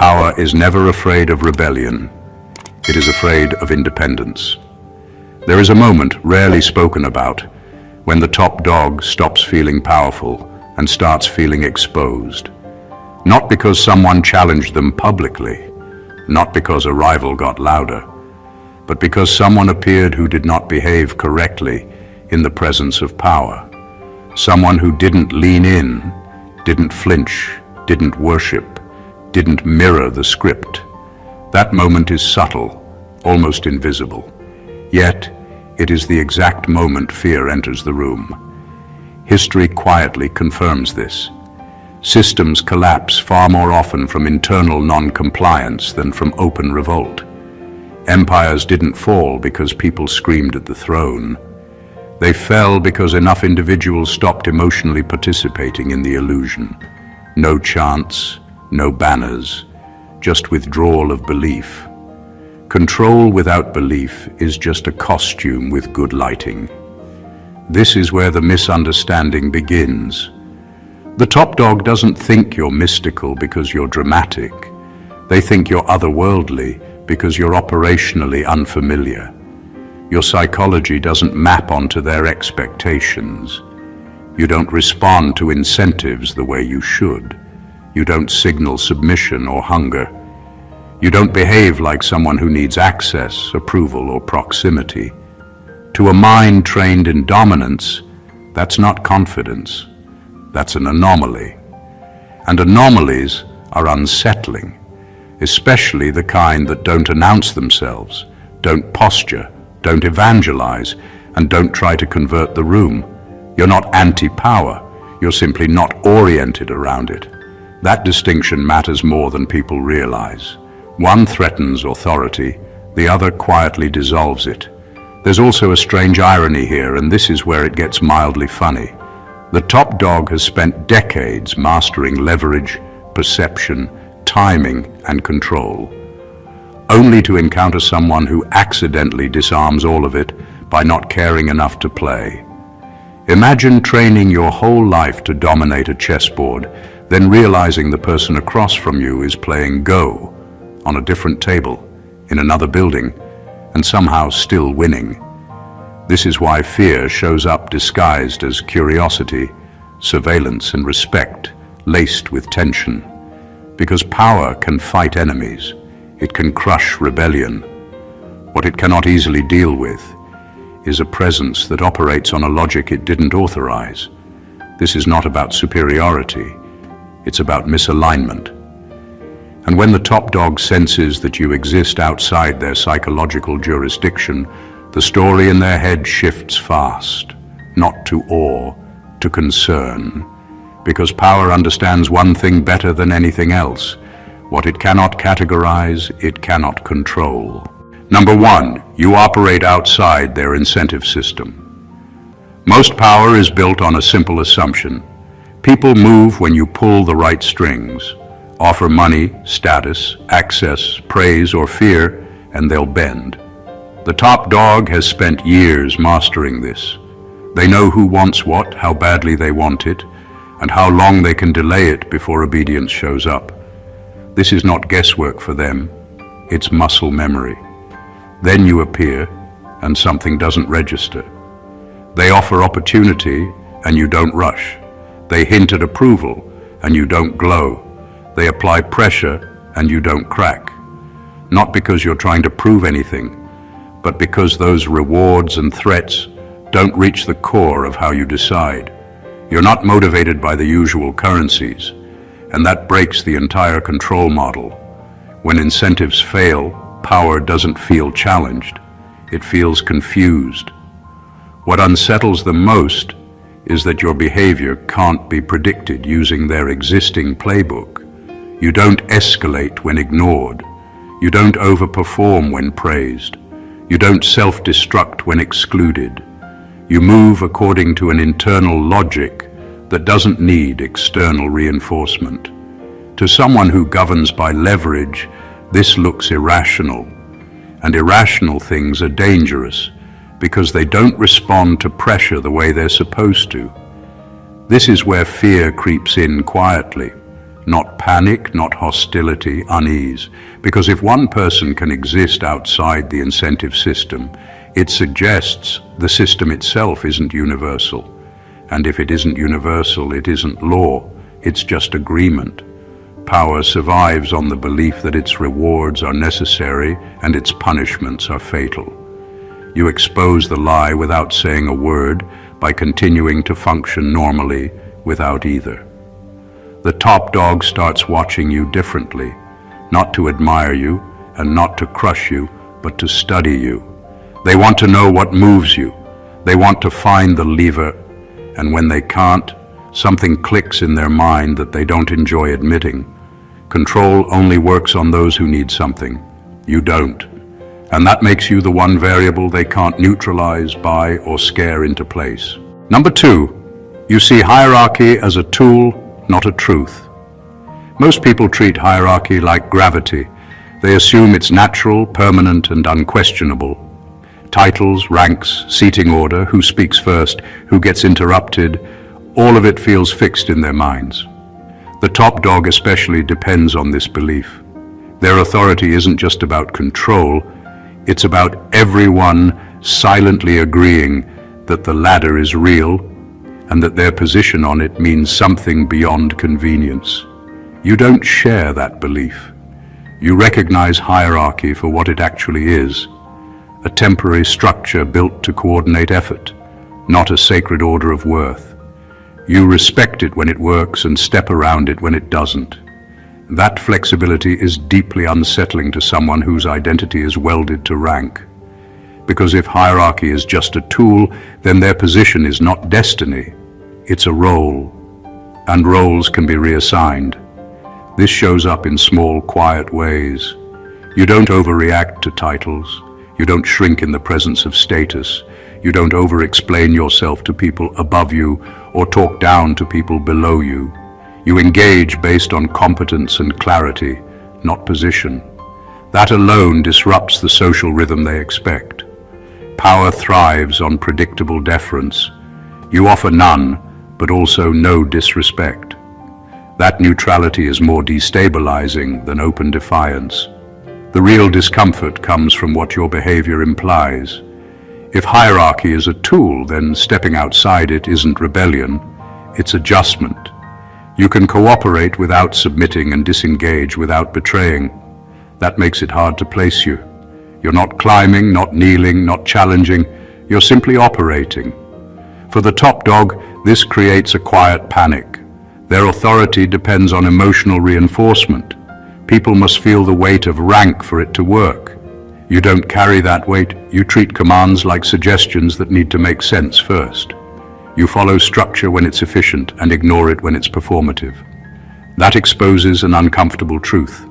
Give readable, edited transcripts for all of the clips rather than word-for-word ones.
Power is never afraid of rebellion. It is afraid of independence. There is a moment, rarely spoken about, when the top dog stops feeling powerful and starts feeling exposed. Not because someone challenged them publicly, not because a rival got louder, but because someone appeared who did not behave correctly in the presence of power. Someone who didn't lean in, didn't flinch, didn't worship, didn't mirror the script. That moment is subtle, almost invisible. Yet, it is the exact moment fear enters the room. History quietly confirms this. Systems collapse far more often from internal non-compliance than from open revolt. Empires didn't fall because people screamed at the throne. They fell because enough individuals stopped emotionally participating in the illusion. No chants, no banners, just withdrawal of belief. Control without belief is just a costume with good lighting. This is where the misunderstanding begins. The top dog doesn't think you're mystical because you're dramatic. They think you're otherworldly because you're operationally unfamiliar. Your psychology doesn't map onto their expectations. You don't respond to incentives the way you should. You don't signal submission or hunger. You don't behave like someone who needs access, approval, or proximity. To a mind trained in dominance, that's not confidence. That's an anomaly. And anomalies are unsettling, especially the kind that don't announce themselves, don't posture, don't evangelize, and don't try to convert the room. You're not anti-power, you're simply not oriented around it. That distinction matters more than people realize. One threatens authority, the other quietly dissolves it. There's also a strange irony here, and this is where it gets mildly funny. The top dog has spent decades mastering leverage, perception, timing, and control, only to encounter someone who accidentally disarms all of it by not caring enough to play. Imagine training your whole life to dominate a chessboard, then realizing the person across from you is playing Go on a different table, in another building, and somehow still winning. This is why fear shows up disguised as curiosity, surveillance, and respect, laced with tension. Because power can fight enemies. It can crush rebellion. What it cannot easily deal with is a presence that operates on a logic it didn't authorize. This is not about superiority. It's about misalignment. And when the top dog senses that you exist outside their psychological jurisdiction, the story in their head shifts fast, not to awe, to concern. Because power understands one thing better than anything else. What it cannot categorize, it cannot control. Number one, you operate outside their incentive system. Most power is built on a simple assumption. People move when you pull the right strings. Offer money, status, access, praise, or fear, and they'll bend. The top dog has spent years mastering this. They know who wants what, how badly they want it, and how long they can delay it before obedience shows up. This is not guesswork for them, it's muscle memory. Then you appear, and something doesn't register. They offer opportunity, and you don't rush. They hint at approval, and you don't glow. They apply pressure, and you don't crack. Not because you're trying to prove anything, but because those rewards and threats don't reach the core of how you decide. You're not motivated by the usual currencies, and that breaks the entire control model. When incentives fail, power doesn't feel challenged. It feels confused. What unsettles them most is that your behavior can't be predicted using their existing playbook. You don't escalate when ignored. You don't overperform when praised. You don't self-destruct when excluded. You move according to an internal logic that doesn't need external reinforcement. To someone who governs by leverage, this looks irrational. And irrational things are dangerous because they don't respond to pressure the way they're supposed to. This is where fear creeps in quietly, not panic, not hostility, unease. Because if one person can exist outside the incentive system, it suggests the system itself isn't universal. And if it isn't universal, it isn't law, it's just agreement. Power survives on the belief that its rewards are necessary and its punishments are fatal. You expose the lie without saying a word by continuing to function normally without either. The top dog starts watching you differently, not to admire you and not to crush you, but to study you. They want to know what moves you. They want to find the lever, and when they can't, something clicks in their mind that they don't enjoy admitting. Control only works on those who need something. You don't. And that makes you the one variable they can't neutralize, buy, or scare into place. Number 2, you see hierarchy as a tool, not a truth. Most people treat hierarchy like gravity. They assume it's natural, permanent, and unquestionable. Titles, ranks, seating order, who speaks first, who gets interrupted, all of it feels fixed in their minds. The top dog especially depends on this belief. Their authority isn't just about control, it's about everyone silently agreeing that the ladder is real and that their position on it means something beyond convenience. You don't share that belief. You recognize hierarchy for what it actually is, a temporary structure built to coordinate effort, not a sacred order of worth. You respect it when it works and step around it when it doesn't. That flexibility is deeply unsettling to someone whose identity is welded to rank. Because if hierarchy is just a tool, then their position is not destiny, it's a role, and roles can be reassigned. This shows up in small, quiet ways. You don't overreact to titles. You don't shrink in the presence of status. You don't over-explain yourself to people above you or talk down to people below you. You engage based on competence and clarity, not position. That alone disrupts the social rhythm they expect. Power thrives on predictable deference. You offer none, but also no disrespect. That neutrality is more destabilizing than open defiance. The real discomfort comes from what your behavior implies. If hierarchy is a tool, then stepping outside it isn't rebellion, it's adjustment. You can cooperate without submitting and disengage without betraying. That makes it hard to place you. You're not climbing, not kneeling, not challenging. You're simply operating. For the top dog, this creates a quiet panic. Their authority depends on emotional reinforcement. People must feel the weight of rank for it to work. You don't carry that weight. You treat commands like suggestions that need to make sense first. You follow structure when it's efficient and ignore it when it's performative. That exposes an uncomfortable truth.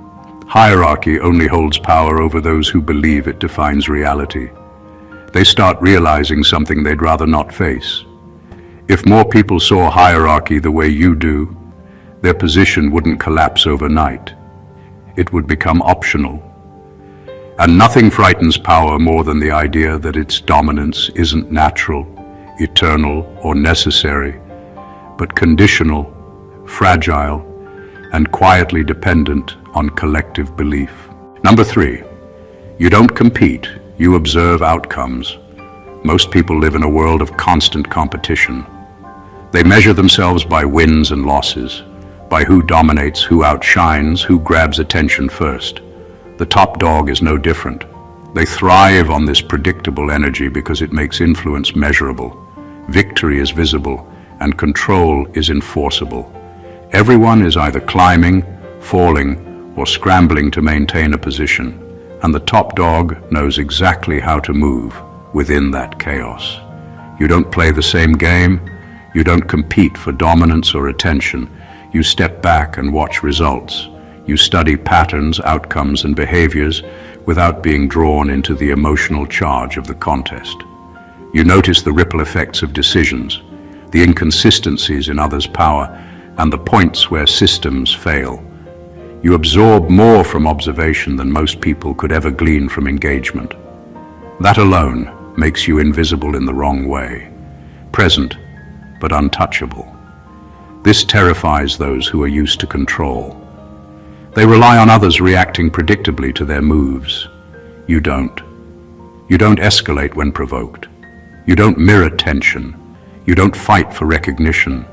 Hierarchy only holds power over those who believe it defines reality. They start realizing something they'd rather not face. If more people saw hierarchy the way you do, their position wouldn't collapse overnight. It would become optional. And nothing frightens power more than the idea that its dominance isn't natural, eternal, or necessary, but conditional, fragile, and quietly dependent on collective belief. Number 3, you don't compete, you observe outcomes. Most people live in a world of constant competition. They measure themselves by wins and losses, by who dominates, who outshines, who grabs attention first. The top dog is no different. They thrive on this predictable energy because it makes influence measurable. Victory is visible, and control is enforceable. Everyone is either climbing, falling, or scrambling to maintain a position, and the top dog knows exactly how to move within that chaos. You don't play the same game. You don't compete for dominance or attention. You step back and watch results. You study patterns, outcomes, and behaviors without being drawn into the emotional charge of the contest. You notice the ripple effects of decisions, the inconsistencies in others' power, and the points where systems fail. You absorb more from observation than most people could ever glean from engagement. That alone makes you invisible in the wrong way, present but untouchable. This terrifies those who are used to control. They rely on others reacting predictably to their moves. You don't. You don't escalate when provoked. You don't mirror tension. You don't fight for recognition.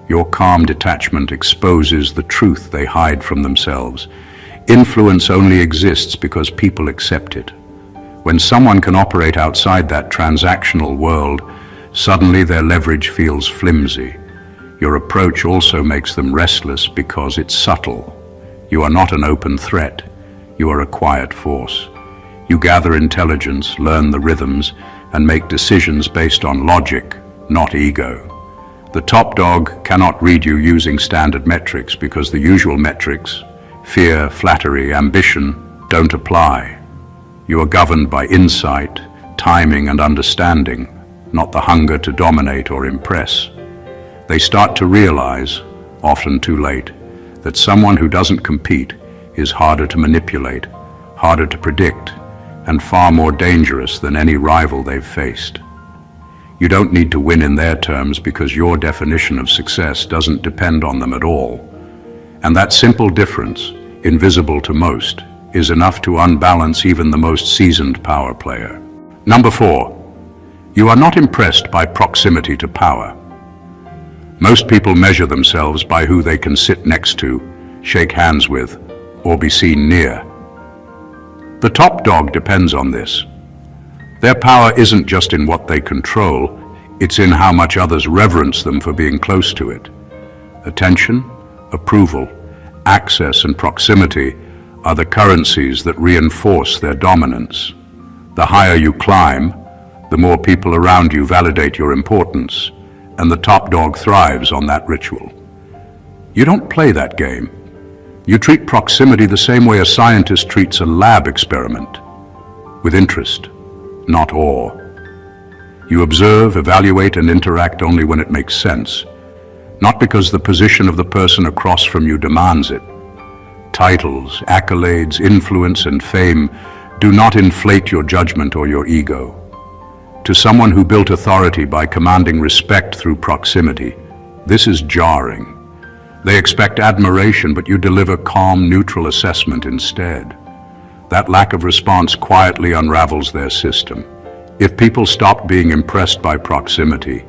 Your calm detachment exposes the truth they hide from themselves. Influence only exists because people accept it. When someone can operate outside that transactional world, suddenly their leverage feels flimsy. Your approach also makes them restless because it's subtle. You are not an open threat. You are a quiet force. You gather intelligence, learn the rhythms, and make decisions based on logic, not ego. The top dog cannot read you using standard metrics because the usual metrics, fear, flattery, ambition, don't apply. You are governed by insight, timing, and understanding, not the hunger to dominate or impress. They start to realize, often too late, that someone who doesn't compete is harder to manipulate, harder to predict, and far more dangerous than any rival they've faced. You don't need to win in their terms because your definition of success doesn't depend on them at all. And that simple difference, invisible to most, is enough to unbalance even the most seasoned power player. Number 4, you are not impressed by proximity to power. Most people measure themselves by who they can sit next to, shake hands with, or be seen near. The top dog depends on this. Their power isn't just in what they control, it's in how much others reverence them for being close to it. Attention, approval, access, and proximity are the currencies that reinforce their dominance. The higher you climb, the more people around you validate your importance, and the top dog thrives on that ritual. You don't play that game. You treat proximity the same way a scientist treats a lab experiment, with interest, not awe. You observe, evaluate, and interact only when it makes sense, not because the position of the person across from you demands it. Titles, accolades, influence, and fame do not inflate your judgment or your ego. To someone who built authority by commanding respect through proximity, this is jarring. They expect admiration, but you deliver calm, neutral assessment instead. That lack of response quietly unravels their system. If people stopped being impressed by proximity,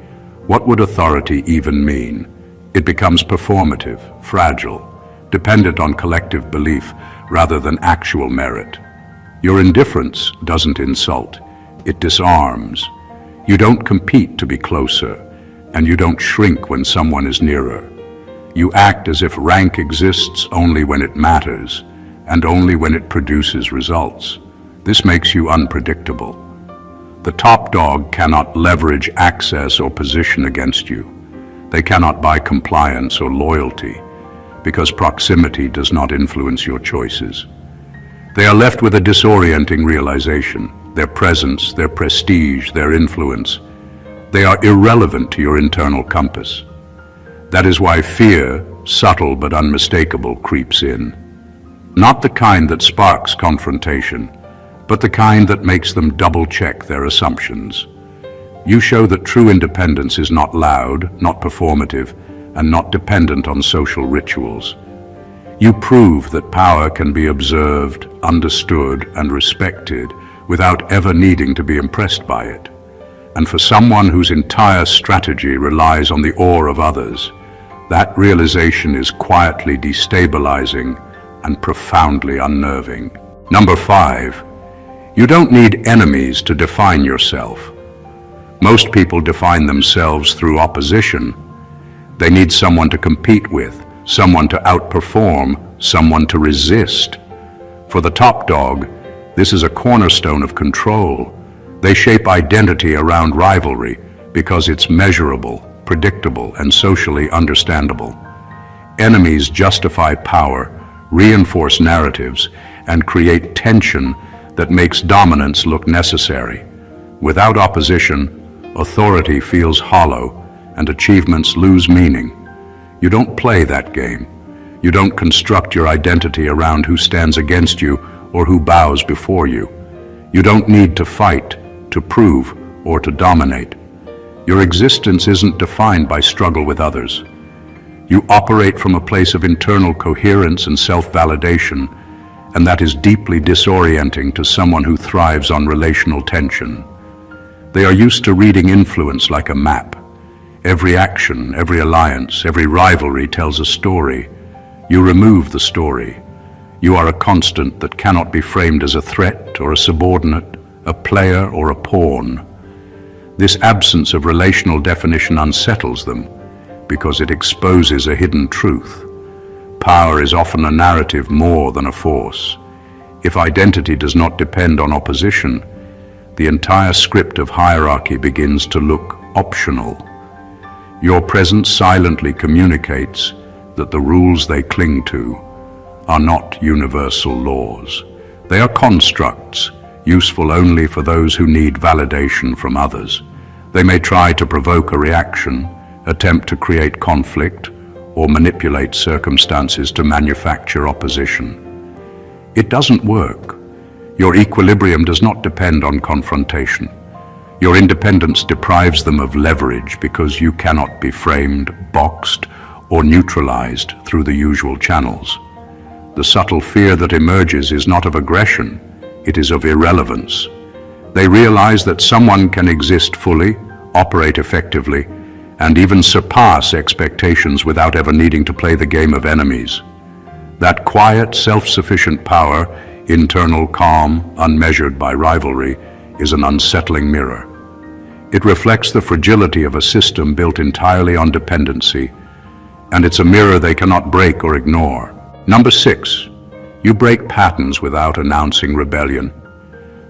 what would authority even mean? It becomes performative, fragile, dependent on collective belief rather than actual merit. Your indifference doesn't insult, it disarms. You don't compete to be closer, and you don't shrink when someone is nearer. You act as if rank exists only when it matters, and only when it produces results. This makes you unpredictable. The top dog cannot leverage access or position against you. They cannot buy compliance or loyalty, because proximity does not influence your choices. They are left with a disorienting realization. Their presence, their prestige, their influence, they are irrelevant to your internal compass. That is why fear, subtle but unmistakable, creeps in. Not the kind that sparks confrontation, but the kind that makes them double-check their assumptions. You show that true independence is not loud, not performative, and not dependent on social rituals. You prove that power can be observed, understood, and respected without ever needing to be impressed by it. And for someone whose entire strategy relies on the awe of others, that realization is quietly destabilizing and profoundly unnerving. Number 5, you don't need enemies to define yourself. Most people define themselves through opposition. They need someone to compete with, someone to outperform, someone to resist. For the top dog, this is a cornerstone of control. They shape identity around rivalry because it's measurable, predictable, and socially understandable. Enemies justify power, reinforce narratives, and create tension that makes dominance look necessary. Without opposition, authority feels hollow and achievements lose meaning. You don't play that game. You don't construct your identity around who stands against you or who bows before you. You don't need to fight, to prove, or to dominate. Your existence isn't defined by struggle with others. You operate from a place of internal coherence and self-validation, and that is deeply disorienting to someone who thrives on relational tension. They are used to reading influence like a map. Every action, every alliance, every rivalry tells a story. You remove the story. You are a constant that cannot be framed as a threat or a subordinate, a player or a pawn. This absence of relational definition unsettles them because it exposes a hidden truth. Power is often a narrative more than a force. If identity does not depend on opposition, the entire script of hierarchy begins to look optional. Your presence silently communicates that the rules they cling to are not universal laws. They are constructs, useful only for those who need validation from others. They may try to provoke a reaction, attempt to create conflict, or manipulate circumstances to manufacture opposition. It doesn't work. Your equilibrium does not depend on confrontation. Your independence deprives them of leverage because you cannot be framed, boxed, or neutralized through the usual channels. The subtle fear that emerges is not of aggression, it is of irrelevance. They realize that someone can exist fully, operate effectively, and even surpass expectations without ever needing to play the game of enemies. That quiet, self-sufficient power, internal calm, unmeasured by rivalry, is an unsettling mirror. It reflects the fragility of a system built entirely on dependency, and it's a mirror they cannot break or ignore. Number 6, you break patterns without announcing rebellion.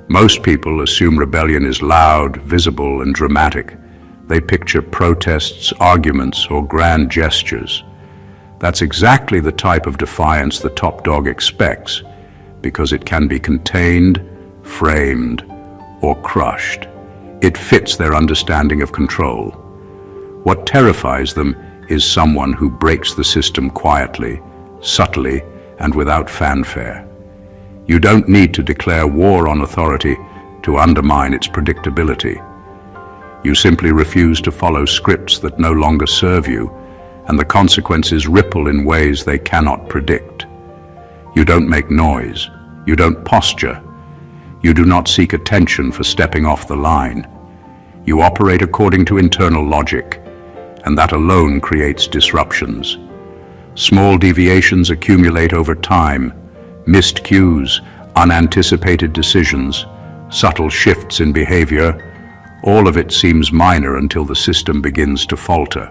Most people assume rebellion is loud, visible, and dramatic. They picture protests, arguments, or grand gestures. That's exactly the type of defiance the top dog expects, because it can be contained, framed, or crushed. It fits their understanding of control. What terrifies them is someone who breaks the system quietly, subtly, and without fanfare. You don't need to declare war on authority to undermine its predictability. You simply refuse to follow scripts that no longer serve you, and the consequences ripple in ways they cannot predict. You don't make noise. You don't posture. You do not seek attention for stepping off the line. You operate according to internal logic, and that alone creates disruptions. Small deviations accumulate over time, missed cues, unanticipated decisions, subtle shifts in behavior. All of it seems minor until the system begins to falter.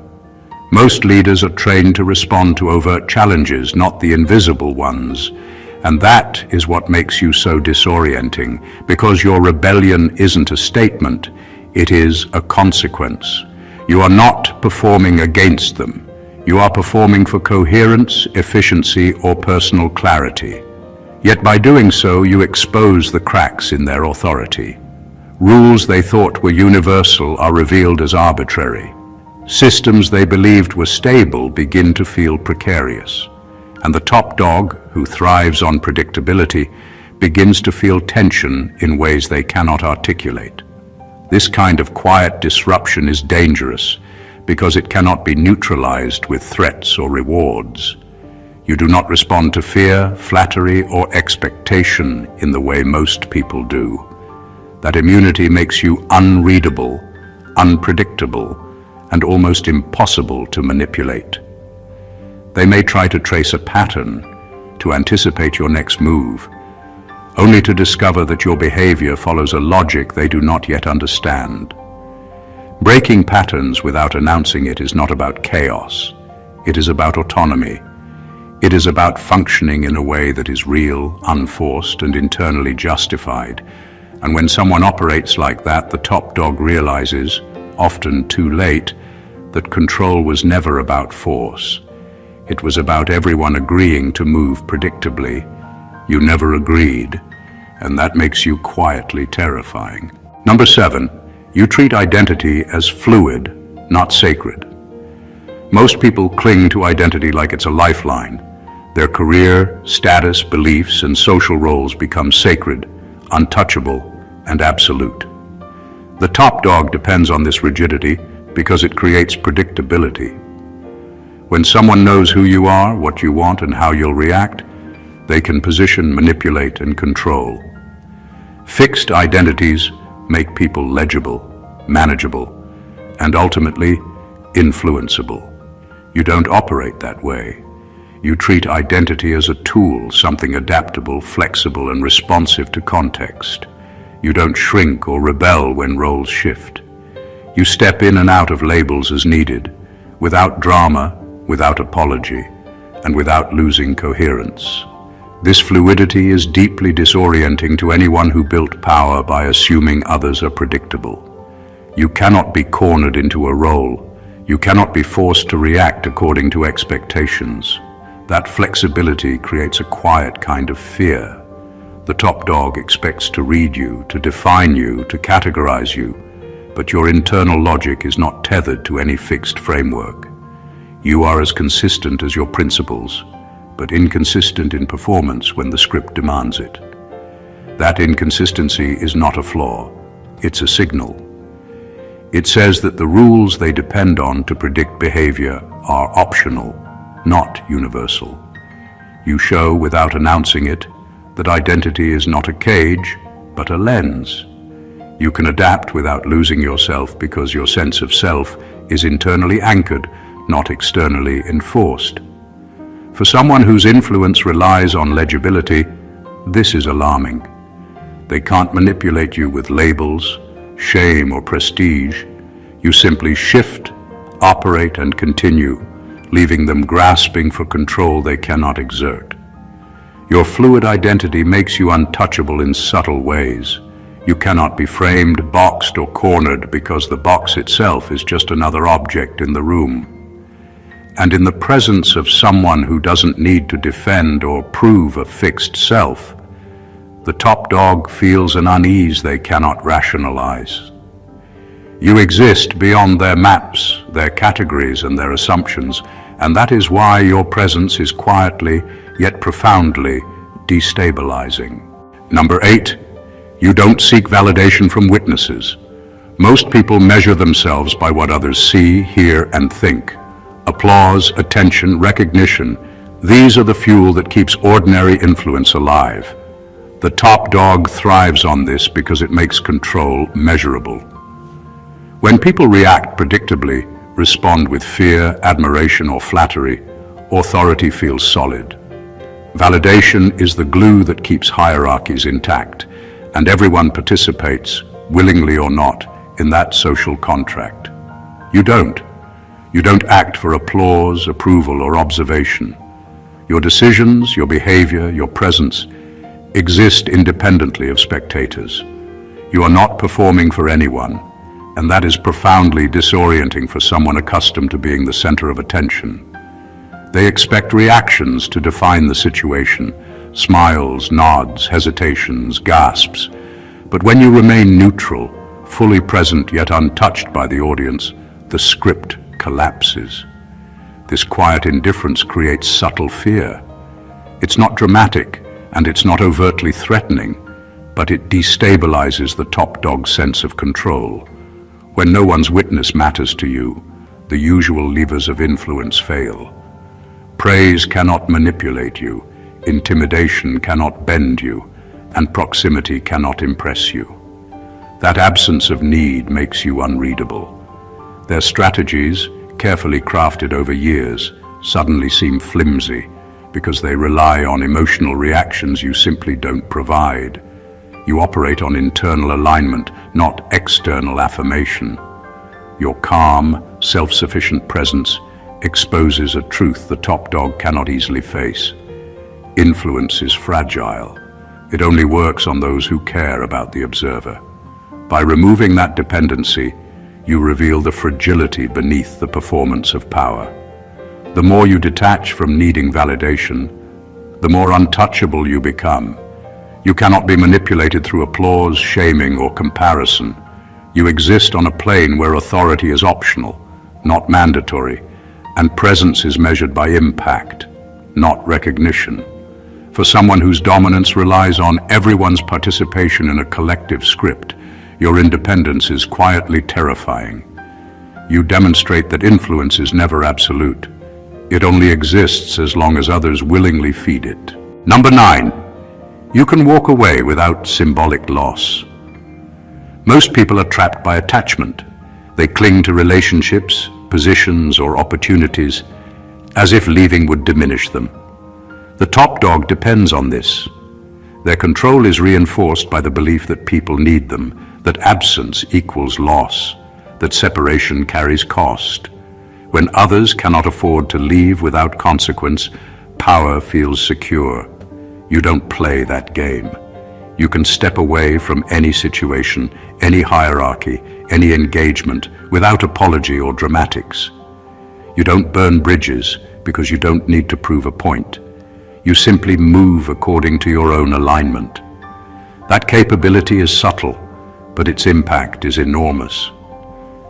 Most leaders are trained to respond to overt challenges, not the invisible ones. And that is what makes you so disorienting, because your rebellion isn't a statement, it is a consequence. You are not performing against them. You are performing for coherence, efficiency, or personal clarity. Yet by doing so, you expose the cracks in their authority. Rules they thought were universal are revealed as arbitrary. Systems they believed were stable begin to feel precarious. And the top dog, who thrives on predictability, begins to feel tension in ways they cannot articulate. This kind of quiet disruption is dangerous because it cannot be neutralized with threats or rewards. You do not respond to fear, flattery, or expectation in the way most people do. That immunity makes you unreadable, unpredictable, and almost impossible to manipulate. They may try to trace a pattern, to anticipate your next move, only to discover that your behavior follows a logic they do not yet understand. Breaking patterns without announcing it is not about chaos. It is about autonomy. It is about functioning in a way that is real, unforced, and internally justified. And when someone operates like that, the top dog realizes, often too late, that control was never about force. It was about everyone agreeing to move predictably. You never agreed, and that makes you quietly terrifying. Number 7, you treat identity as fluid, not sacred. Most people cling to identity like it's a lifeline. Their career, status, beliefs, and social roles become sacred, untouchable, and absolute. The top dog depends on this rigidity because it creates predictability. When someone knows who you are, what you want, and how you'll react, they can position, manipulate, and control. Fixed identities make people legible, manageable, and ultimately influenceable. You don't operate that way. You treat identity as a tool, something adaptable, flexible, and responsive to context. You don't shrink or rebel when roles shift. You step in and out of labels as needed, without drama, without apology, and without losing coherence. This fluidity is deeply disorienting to anyone who built power by assuming others are predictable. You cannot be cornered into a role. You cannot be forced to react according to expectations. That flexibility creates a quiet kind of fear. The top dog expects to read you, to define you, to categorize you, but your internal logic is not tethered to any fixed framework. You are as consistent as your principles, but inconsistent in performance when the script demands it. That inconsistency is not a flaw, it's a signal. It says that the rules they depend on to predict behavior are optional, not universal. You show, without announcing it, that identity is not a cage, but a lens. You can adapt without losing yourself because your sense of self is internally anchored, not externally enforced. For someone whose influence relies on legibility, this is alarming. They can't manipulate you with labels, shame, or prestige. You simply shift, operate, and continue, leaving them grasping for control they cannot exert. Your fluid identity makes you untouchable in subtle ways. You cannot be framed, boxed, or cornered because the box itself is just another object in the room. And in the presence of someone who doesn't need to defend or prove a fixed self, the top dog feels an unease they cannot rationalize. You exist beyond their maps, their categories, and their assumptions, and that is why your presence is quietly, yet profoundly, destabilizing. Number 8, you don't seek validation from witnesses. Most people measure themselves by what others see, hear, and think. Applause, attention, recognition, these are the fuel that keeps ordinary influence alive. The top dog thrives on this because it makes control measurable. When people react predictably, respond with fear, admiration, or flattery, authority feels solid. Validation is the glue that keeps hierarchies intact, and everyone participates, willingly or not, in that social contract. You don't. You don't act for applause, approval, or observation. Your decisions, your behavior, your presence exist independently of spectators. You are not performing for anyone, and that is profoundly disorienting for someone accustomed to being the center of attention. They expect reactions to define the situation, smiles, nods, hesitations, gasps. But when you remain neutral, fully present yet untouched by the audience, the script collapses. This quiet indifference creates subtle fear. It's not dramatic, and it's not overtly threatening, but it destabilizes the top dog's sense of control. When no one's witness matters to you, the usual levers of influence fail. Praise cannot manipulate you, intimidation cannot bend you, and proximity cannot impress you. That absence of need makes you unreadable. Their strategies, carefully crafted over years, suddenly seem flimsy because they rely on emotional reactions you simply don't provide. You operate on internal alignment, not external affirmation. Your calm, self-sufficient presence exposes a truth the top dog cannot easily face. Influence is fragile. It only works on those who care about the observer. By removing that dependency, you reveal the fragility beneath the performance of power. The more you detach from needing validation, the more untouchable you become. You cannot be manipulated through applause, shaming, or comparison. You exist on a plane where authority is optional, not mandatory, and presence is measured by impact, not recognition. For someone whose dominance relies on everyone's participation in a collective script, your independence is quietly terrifying. You demonstrate that influence is never absolute. It only exists as long as others willingly feed it. Number 9. You can walk away without symbolic loss. Most people are trapped by attachment. They cling to relationships, positions, or opportunities as if leaving would diminish them. The top dog depends on this. Their control is reinforced by the belief that people need them, that absence equals loss, that separation carries cost. When others cannot afford to leave without consequence, power feels secure. You don't play that game. You can step away from any situation, any hierarchy, any engagement, without apology or dramatics. You don't burn bridges because you don't need to prove a point. You simply move according to your own alignment. That capability is subtle, but its impact is enormous.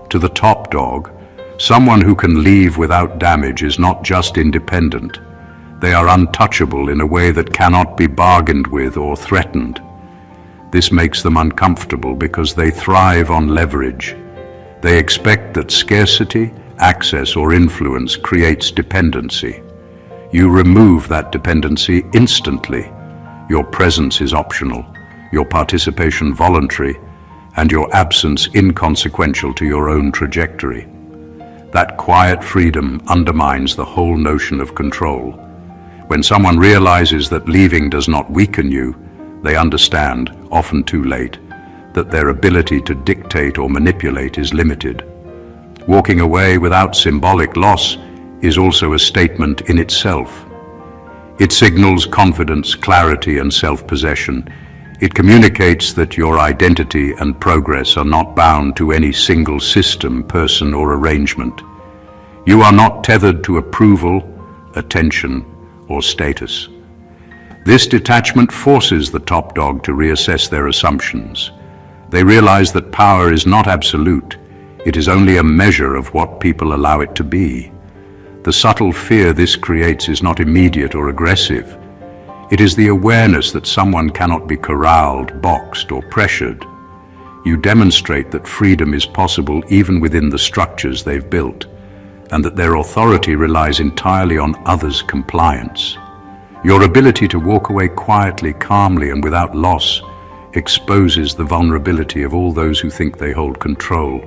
To the top dog, someone who can leave without damage is not just independent. They are untouchable in a way that cannot be bargained with or threatened. This makes them uncomfortable because they thrive on leverage. They expect that scarcity, access, or influence creates dependency. You remove that dependency instantly. Your presence is optional, your participation voluntary, and your absence inconsequential to your own trajectory. That quiet freedom undermines the whole notion of control. When someone realizes that leaving does not weaken you, they understand, often too late, that their ability to dictate or manipulate is limited. Walking away without symbolic loss is also a statement in itself. It signals confidence, clarity, and self-possession. It communicates that your identity and progress are not bound to any single system, person, or arrangement. You are not tethered to approval, attention, or status. This detachment forces the top dog to reassess their assumptions. They realize that power is not absolute. It is only a measure of what people allow it to be. The subtle fear this creates is not immediate or aggressive. It is the awareness that someone cannot be corralled, boxed, or pressured. You demonstrate that freedom is possible even within the structures they've built, and that their authority relies entirely on others' compliance. Your ability to walk away quietly, calmly, and without loss exposes the vulnerability of all those who think they hold control,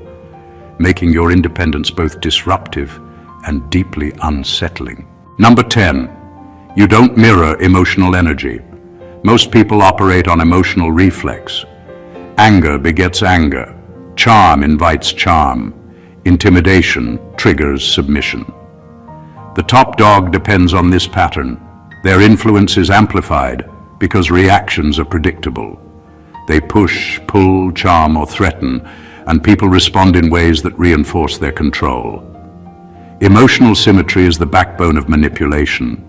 making your independence both disruptive and deeply unsettling. Number 10. You don't mirror emotional energy. Most people operate on emotional reflex. Anger begets anger. Charm invites charm. Intimidation triggers submission. The top dog depends on this pattern. Their influence is amplified because reactions are predictable. They push, pull, charm, or threaten, and people respond in ways that reinforce their control. Emotional symmetry is the backbone of manipulation,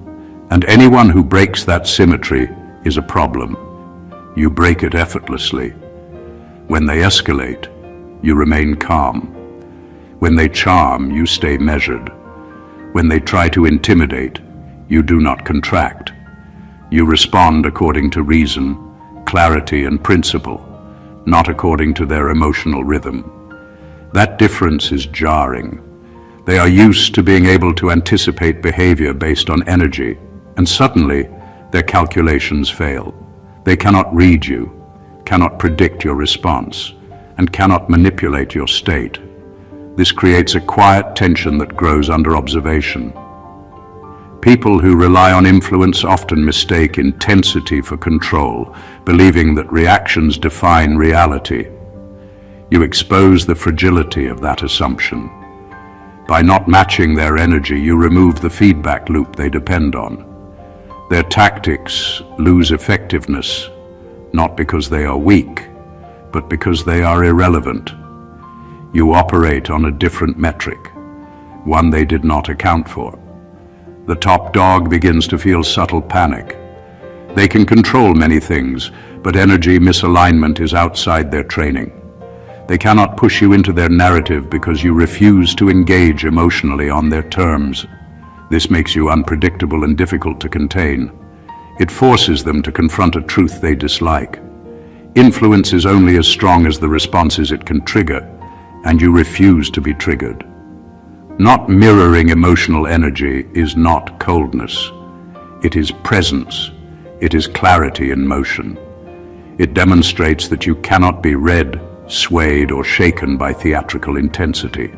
and anyone who breaks that symmetry is a problem. You break it effortlessly. When they escalate, you remain calm. When they charm, you stay measured. When they try to intimidate, you do not contract. You respond according to reason, clarity, and principle, not according to their emotional rhythm. That difference is jarring. They are used to being able to anticipate behavior based on energy, and suddenly their calculations fail. They cannot read you, cannot predict your response, and cannot manipulate your state. This creates a quiet tension that grows under observation. People who rely on influence often mistake intensity for control, believing that reactions define reality. You expose the fragility of that assumption. By not matching their energy, you remove the feedback loop they depend on. Their tactics lose effectiveness, not because they are weak, but because they are irrelevant. You operate on a different metric, one they did not account for. The top dog begins to feel subtle panic. They can control many things, but energy misalignment is outside their training. They cannot push you into their narrative because you refuse to engage emotionally on their terms. This makes you unpredictable and difficult to contain. It forces them to confront a truth they dislike. Influence is only as strong as the responses it can trigger, and you refuse to be triggered. Not mirroring emotional energy is not coldness. It is presence. It is clarity in motion. It demonstrates that you cannot be read, swayed, or shaken by theatrical intensity.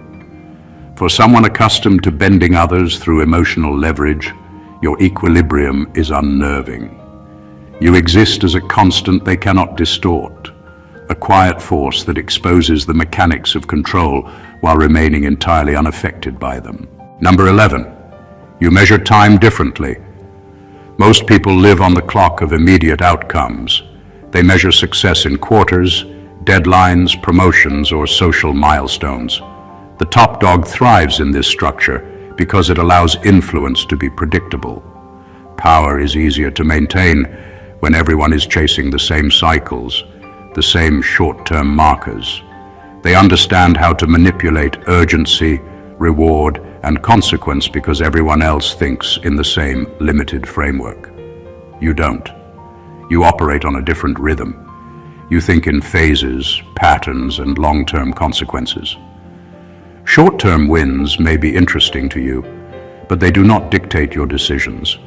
For someone accustomed to bending others through emotional leverage, your equilibrium is unnerving. You exist as a constant they cannot distort, a quiet force that exposes the mechanics of control while remaining entirely unaffected by them. Number 11. You measure time differently. Most people live on the clock of immediate outcomes. They measure success in quarters, deadlines, promotions, or social milestones. The top dog thrives in this structure because it allows influence to be predictable. Power is easier to maintain when everyone is chasing the same cycles, the same short-term markers. They understand how to manipulate urgency, reward, and consequence because everyone else thinks in the same limited framework. You don't. You operate on a different rhythm. You think in phases, patterns, and long-term consequences. Short-term wins may be interesting to you, but they do not dictate your decisions.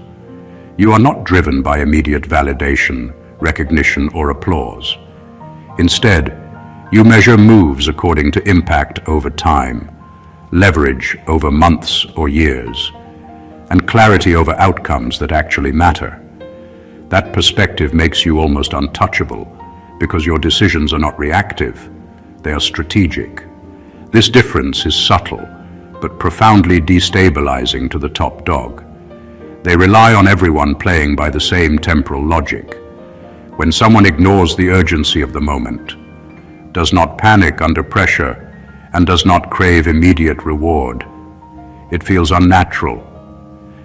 You are not driven by immediate validation, recognition, or applause. Instead, you measure moves according to impact over time, leverage over months or years, and clarity over outcomes that actually matter. That perspective makes you almost untouchable because your decisions are not reactive, they are strategic. This difference is subtle, but profoundly destabilizing to the top dog. They rely on everyone playing by the same temporal logic. When someone ignores the urgency of the moment, does not panic under pressure, and does not crave immediate reward, it feels unnatural.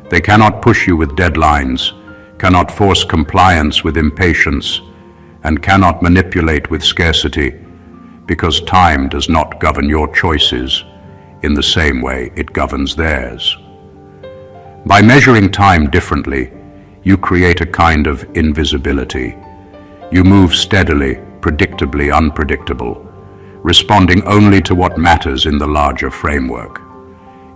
They cannot push you with deadlines, cannot force compliance with impatience, and cannot manipulate with scarcity, because time does not govern your choices in the same way it governs theirs. By measuring time differently, you create a kind of invisibility. You move steadily, predictably unpredictable, responding only to what matters in the larger framework.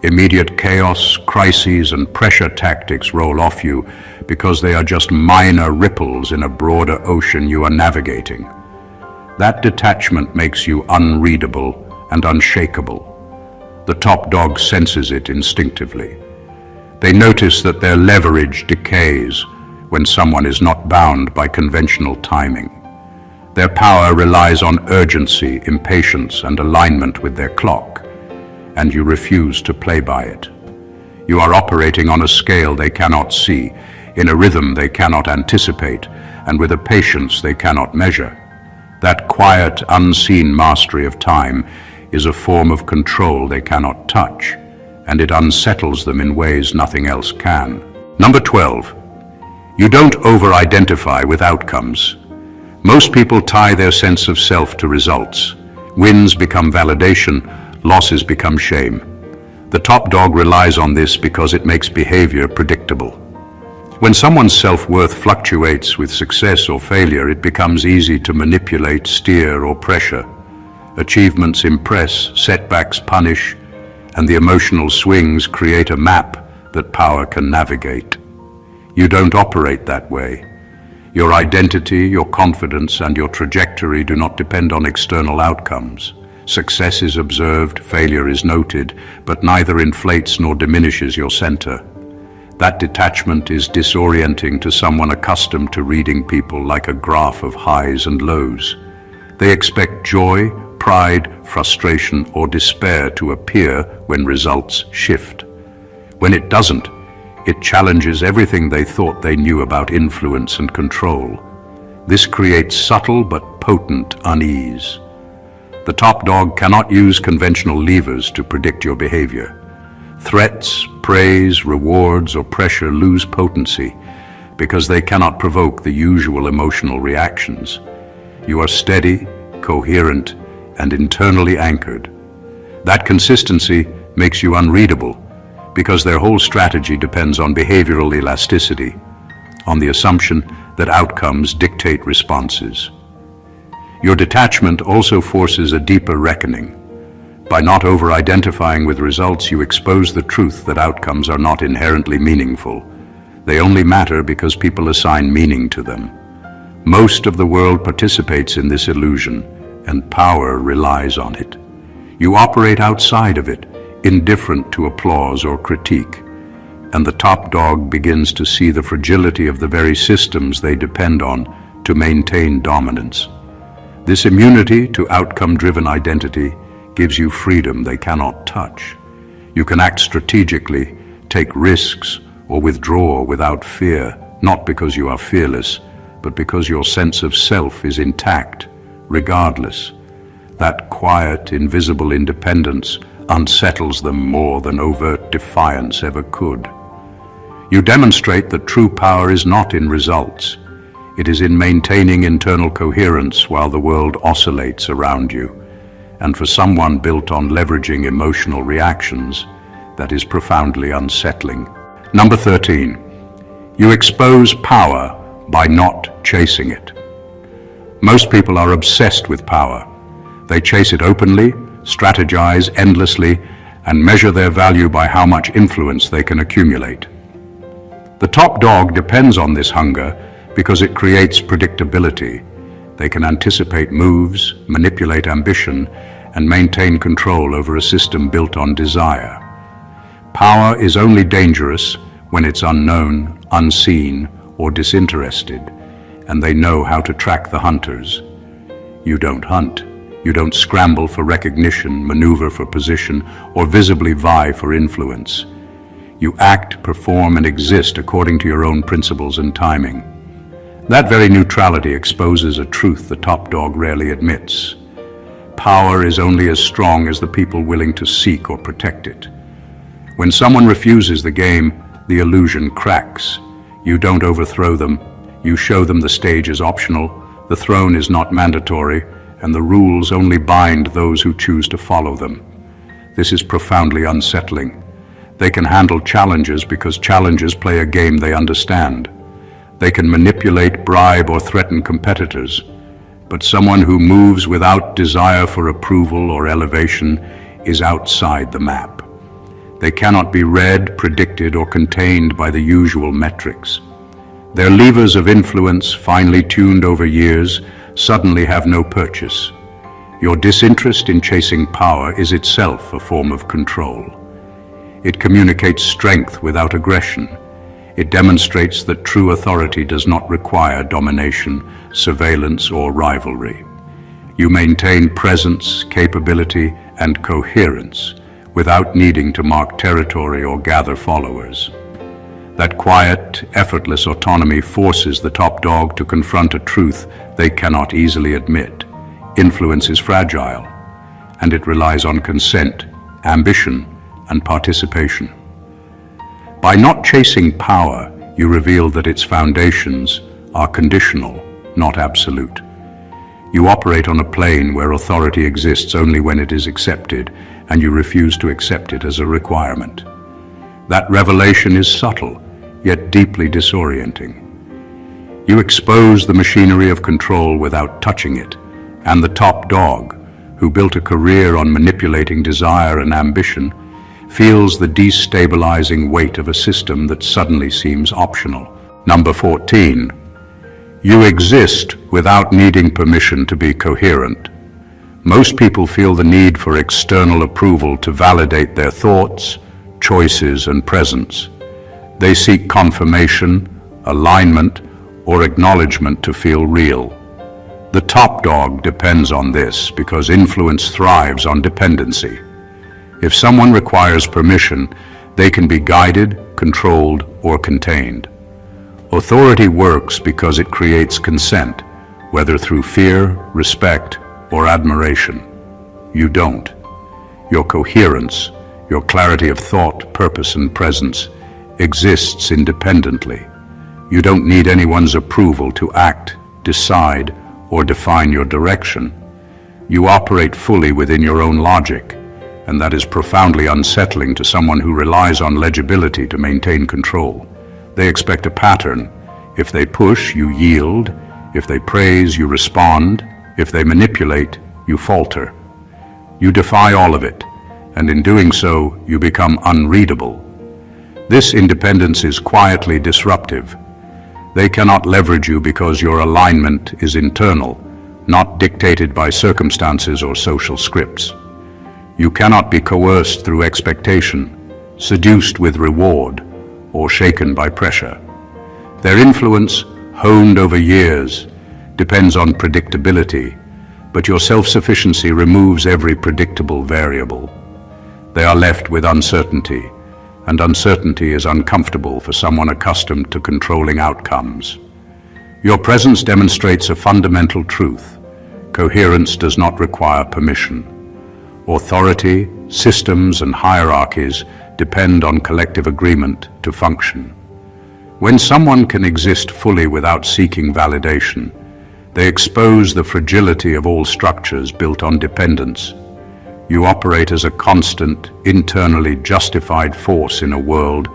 Immediate chaos, crises, and pressure tactics roll off you because they are just minor ripples in a broader ocean you are navigating. That detachment makes you unreadable and unshakable. The top dog senses it instinctively. They notice that their leverage decays when someone is not bound by conventional timing. Their power relies on urgency, impatience, and alignment with their clock, and you refuse to play by it. You are operating on a scale they cannot see, in a rhythm they cannot anticipate, and with a patience they cannot measure. That quiet, unseen mastery of time is a form of control they cannot touch, and it unsettles them in ways nothing else can. Number 12. You don't over-identify with outcomes. Most people tie their sense of self to results. Wins become validation, losses become shame. The top dog relies on this because it makes behavior predictable. When someone's self-worth fluctuates with success or failure, it becomes easy to manipulate, steer, or pressure. Achievements impress, setbacks punish, and the emotional swings create a map that power can navigate. You don't operate that way. Your identity, your confidence, and your trajectory do not depend on external outcomes. Success is observed, failure is noted, but neither inflates nor diminishes your center. That detachment is disorienting to someone accustomed to reading people like a graph of highs and lows. They expect joy, pride, frustration, or despair to appear when results shift. When it doesn't, it challenges everything they thought they knew about influence and control. This creates subtle but potent unease. The top dog cannot use conventional levers to predict your behavior. Threats, praise, rewards, or pressure lose potency because they cannot provoke the usual emotional reactions. You are steady, coherent, and internally anchored. That consistency makes you unreadable because their whole strategy depends on behavioral elasticity, on the assumption that outcomes dictate responses. Your detachment also forces a deeper reckoning. By not over-identifying with results, you expose the truth that outcomes are not inherently meaningful. They only matter because people assign meaning to them. Most of the world participates in this illusion, and power relies on it. You operate outside of it, indifferent to applause or critique, and the top dog begins to see the fragility of the very systems they depend on to maintain dominance. This immunity to outcome-driven identity gives you freedom they cannot touch. You can act strategically, take risks, or withdraw without fear, not because you are fearless, but because your sense of self is intact, regardless. That quiet, invisible independence unsettles them more than overt defiance ever could. You demonstrate that true power is not in results. It is in maintaining internal coherence while the world oscillates around you. And for someone built on leveraging emotional reactions, that is profoundly unsettling. Number 13, you expose power by not chasing it. Most people are obsessed with power. They chase it openly, strategize endlessly, and measure their value by how much influence they can accumulate. The top dog depends on this hunger because it creates predictability. They can anticipate moves, manipulate ambition, and maintain control over a system built on desire. Power is only dangerous when it's unknown, unseen, or disinterested, and they know how to track the hunters. You don't hunt. You don't scramble for recognition, maneuver for position, or visibly vie for influence. You act, perform, and exist according to your own principles and timing. That very neutrality exposes a truth the top dog rarely admits. Power is only as strong as the people willing to seek or protect it. When someone refuses the game, the illusion cracks. You don't overthrow them. You show them the stage is optional, the throne is not mandatory, and the rules only bind those who choose to follow them. This is profoundly unsettling. They can handle challenges because challenges play a game they understand. They can manipulate, bribe, or threaten competitors. But someone who moves without desire for approval or elevation is outside the map. They cannot be read, predicted, or contained by the usual metrics. Their levers of influence, finely tuned over years, suddenly have no purchase. Your disinterest in chasing power is itself a form of control. It communicates strength without aggression. It demonstrates that true authority does not require domination, surveillance, or rivalry. You maintain presence, capability, and coherence without needing to mark territory or gather followers. That quiet, effortless autonomy forces the top dog to confront a truth they cannot easily admit. Influence is fragile, and it relies on consent, ambition, and participation. By not chasing power, you reveal that its foundations are conditional, not absolute. You operate on a plane where authority exists only when it is accepted, and you refuse to accept it as a requirement. That revelation is subtle, yet deeply disorienting. You expose the machinery of control without touching it, and the top dog, who built a career on manipulating desire and ambition, feels the destabilizing weight of a system that suddenly seems optional. Number 14. You exist without needing permission to be coherent. Most people feel the need for external approval to validate their thoughts, choices, and presence. They seek confirmation, alignment, or acknowledgement to feel real. The top dog depends on this because influence thrives on dependency. If someone requires permission, they can be guided, controlled, or contained. Authority works because it creates consent, whether through fear, respect, or admiration. You don't. Your coherence, your clarity of thought, purpose, and presence exists independently. You don't need anyone's approval to act, decide, or define your direction. You operate fully within your own logic, and that is profoundly unsettling to someone who relies on legibility to maintain control. They expect a pattern. If they push, you yield. If they praise, you respond. If they manipulate, you falter. You defy all of it, and in doing so, you become unreadable. This independence is quietly disruptive. They cannot leverage you because your alignment is internal, not dictated by circumstances or social scripts. You cannot be coerced through expectation, seduced with reward, or shaken by pressure. Their influence, honed over years, depends on predictability, but your self-sufficiency removes every predictable variable. They are left with uncertainty, and uncertainty is uncomfortable for someone accustomed to controlling outcomes. Your presence demonstrates a fundamental truth. Coherence does not require permission. Authority, systems, and hierarchies depend on collective agreement to function. When someone can exist fully without seeking validation, they expose the fragility of all structures built on dependence. You operate as a constant, internally justified force in a world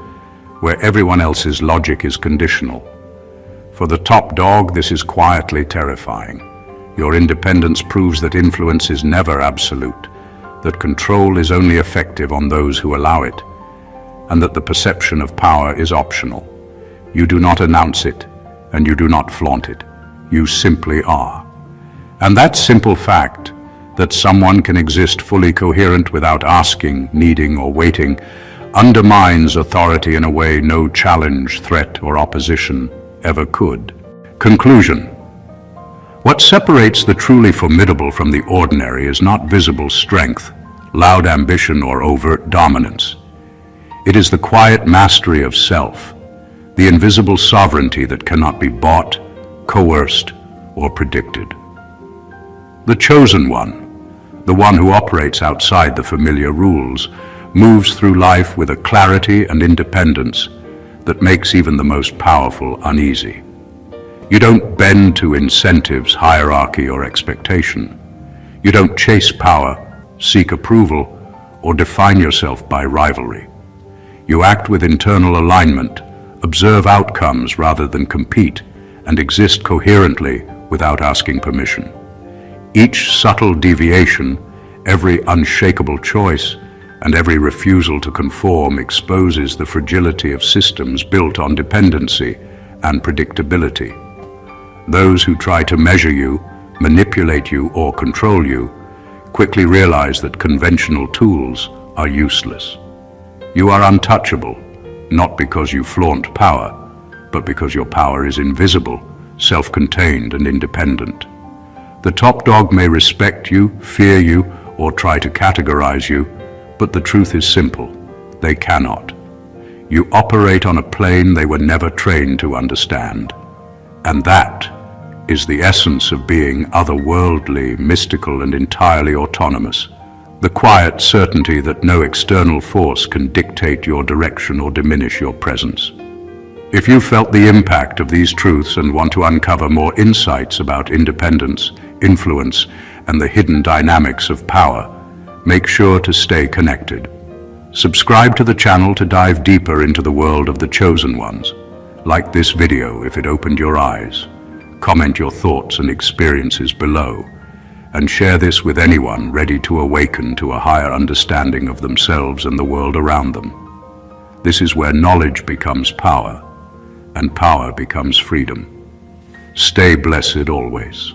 where everyone else's logic is conditional. For the top dog, this is quietly terrifying. Your independence proves that influence is never absolute, that control is only effective on those who allow it, and that the perception of power is optional. You do not announce it, and you do not flaunt it. You simply are. And that simple fact, that someone can exist fully coherent without asking, needing, or waiting, undermines authority in a way no challenge, threat, or opposition ever could. Conclusion. What separates the truly formidable from the ordinary is not visible strength, loud ambition, or overt dominance. It is the quiet mastery of self, the invisible sovereignty that cannot be bought, coerced, or predicted. The chosen one, the one who operates outside the familiar rules, moves through life with a clarity and independence that makes even the most powerful uneasy. You don't bend to incentives, hierarchy, or expectation. You don't chase power, seek approval, or define yourself by rivalry. You act with internal alignment, observe outcomes rather than compete, and exist coherently without asking permission. Each subtle deviation, every unshakable choice, and every refusal to conform exposes the fragility of systems built on dependency and predictability. Those who try to measure you, manipulate you, or control you quickly realize that conventional tools are useless. You are untouchable, not because you flaunt power, but because your power is invisible, self-contained, and independent. The top dog may respect you, fear you, or try to categorize you, but the truth is simple. They cannot. You operate on a plane they were never trained to understand. And that is the essence of being otherworldly, mystical, and entirely autonomous. The quiet certainty that no external force can dictate your direction or diminish your presence. If you felt the impact of these truths and want to uncover more insights about independence, influence, and the hidden dynamics of power, make sure to stay connected. Subscribe to the channel to dive deeper into the world of the chosen ones. Like this video if it opened your eyes. Comment your thoughts and experiences below, and share this with anyone ready to awaken to a higher understanding of themselves and the world around them. This is where knowledge becomes power, and power becomes freedom. Stay blessed always.